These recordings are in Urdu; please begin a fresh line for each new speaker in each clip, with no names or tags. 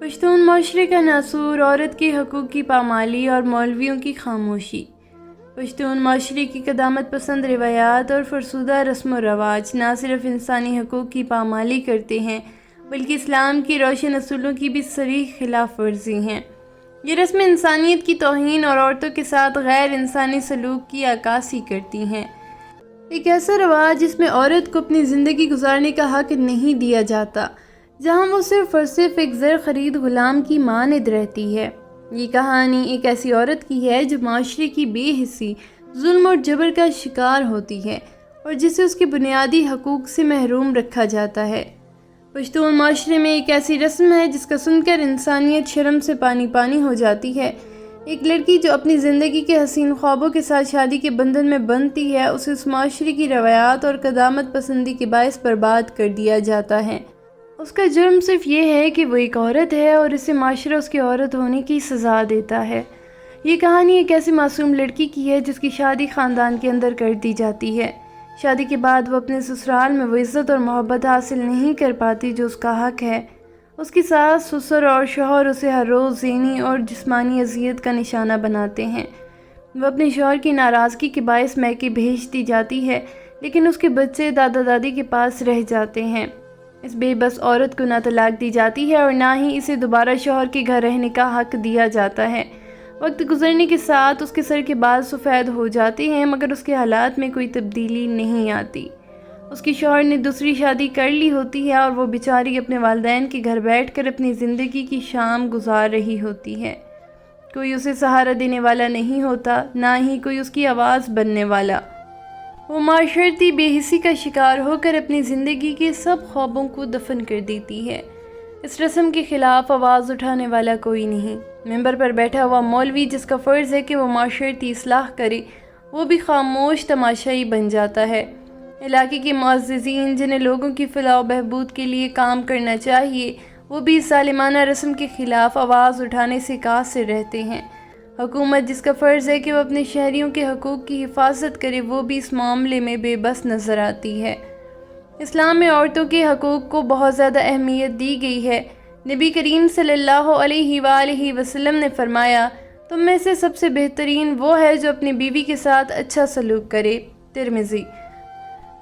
پشتون معاشرے کا ناسور، عورت کے حقوق کی پامالی اور مولویوں کی خاموشی۔ پشتون معاشرے کی قدامت پسند روایات اور فرسودہ رسم و رواج نہ صرف انسانی حقوق کی پامالی کرتے ہیں بلکہ اسلام کی روشن اصولوں کی بھی صریح خلاف ورزی ہیں۔ یہ رسم انسانیت کی توہین اور عورتوں کے ساتھ غیر انسانی سلوک کی عکاسی کرتی ہیں۔ ایک ایسا رواج جس میں عورت کو اپنی زندگی گزارنے کا حق نہیں دیا جاتا، جہاں وہ صرف اور صرف ایک زر خرید غلام کی مانند رہتی ہے۔ یہ کہانی ایک ایسی عورت کی ہے جو معاشرے کی بے حسی، ظلم اور جبر کا شکار ہوتی ہے اور جسے اس کے بنیادی حقوق سے محروم رکھا جاتا ہے۔ پشتون معاشرے میں ایک ایسی رسم ہے جس کا سن کر انسانیت شرم سے پانی پانی ہو جاتی ہے۔ ایک لڑکی جو اپنی زندگی کے حسین خوابوں کے ساتھ شادی کے بندھن میں بندھتی ہے، اسے اس معاشرے کی روایات اور قدامت پسندی کے باعث برباد کر دیا جاتا ہے۔ اس کا جرم صرف یہ ہے کہ وہ ایک عورت ہے اور اسے معاشرہ اس کی عورت ہونے کی سزا دیتا ہے۔ یہ کہانی ایک ایسی معصوم لڑکی کی ہے جس کی شادی خاندان کے اندر کر دی جاتی ہے۔ شادی کے بعد وہ اپنے سسرال میں وہ عزت اور محبت حاصل نہیں کر پاتی جو اس کا حق ہے۔ اس کی ساس، سسر اور شوہر اسے ہر روز ذہنی اور جسمانی اذیت کا نشانہ بناتے ہیں۔ وہ اپنے شوہر کی ناراضگی کے باعث میکے بھیج دی جاتی ہے، لیکن اس کے بچے دادا دادی کے پاس رہ جاتے ہیں۔ اس بے بس عورت کو نہ طلاق دی جاتی ہے اور نہ ہی اسے دوبارہ شوہر کے گھر رہنے کا حق دیا جاتا ہے۔ وقت گزرنے کے ساتھ اس کے سر کے بال سفید ہو جاتے ہیں، مگر اس کے حالات میں کوئی تبدیلی نہیں آتی۔ اس کے شوہر نے دوسری شادی کر لی ہوتی ہے اور وہ بیچاری اپنے والدین کے گھر بیٹھ کر اپنی زندگی کی شام گزار رہی ہوتی ہے۔ کوئی اسے سہارا دینے والا نہیں ہوتا، نہ ہی کوئی اس کی آواز بننے والا۔ وہ معاشرتی بے حسی کا شکار ہو کر اپنی زندگی کے سب خوابوں کو دفن کر دیتی ہے۔ اس رسم کے خلاف آواز اٹھانے والا کوئی نہیں۔ ممبر پر بیٹھا ہوا مولوی جس کا فرض ہے کہ وہ معاشرتی اصلاح کرے، وہ بھی خاموش تماشائی بن جاتا ہے۔ علاقے کے معززین جنہیں لوگوں کی فلاح و بہبود کے لیے کام کرنا چاہیے، وہ بھی اس ظالمانہ رسم کے خلاف آواز اٹھانے سے قاصر رہتے ہیں۔ حکومت جس کا فرض ہے کہ وہ اپنے شہریوں کے حقوق کی حفاظت کرے، وہ بھی اس معاملے میں بے بس نظر آتی ہے۔ اسلام میں عورتوں کے حقوق کو بہت زیادہ اہمیت دی گئی ہے۔ نبی کریم صلی اللہ علیہ وآلہ وسلم نے فرمایا، تم میں سے سب سے بہترین وہ ہے جو اپنی بیوی کے ساتھ اچھا سلوک کرے۔ ترمذی۔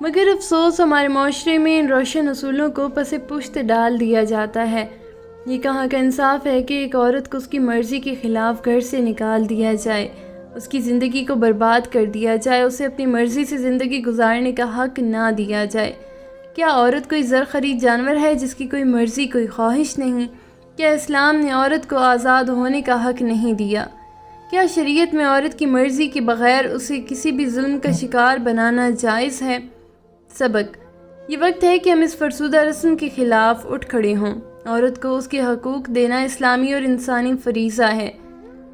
مگر افسوس ہمارے معاشرے میں ان روشن اصولوں کو پس پشت ڈال دیا جاتا ہے۔ یہ کہاں کا انصاف ہے کہ ایک عورت کو اس کی مرضی کے خلاف گھر سے نکال دیا جائے، اس کی زندگی کو برباد کر دیا جائے، اسے اپنی مرضی سے زندگی گزارنے کا حق نہ دیا جائے۔ کیا عورت کوئی زر خرید جانور ہے جس کی کوئی مرضی، کوئی خواہش نہیں؟ کیا اسلام نے عورت کو آزاد ہونے کا حق نہیں دیا؟ کیا شریعت میں عورت کی مرضی کے بغیر اسے کسی بھی ظلم کا شکار بنانا جائز ہے؟ سبق: یہ وقت ہے کہ ہم اس فرسودہ رسم کے خلاف اٹھ کھڑے ہوں۔ عورت کو اس کے حقوق دینا اسلامی اور انسانی فریضہ ہے۔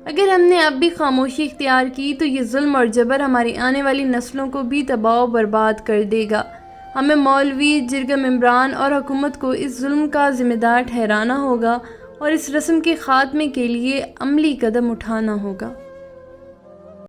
اگر ہم نے اب بھی خاموشی اختیار کی تو یہ ظلم اور جبر ہماری آنے والی نسلوں کو بھی تباہ و برباد کر دے گا۔ ہمیں مولوی، جرگہ ممبران اور حکومت کو اس ظلم کا ذمہ دار ٹھہرانا ہوگا اور اس رسم کے خاتمے کے لیے عملی قدم اٹھانا ہوگا۔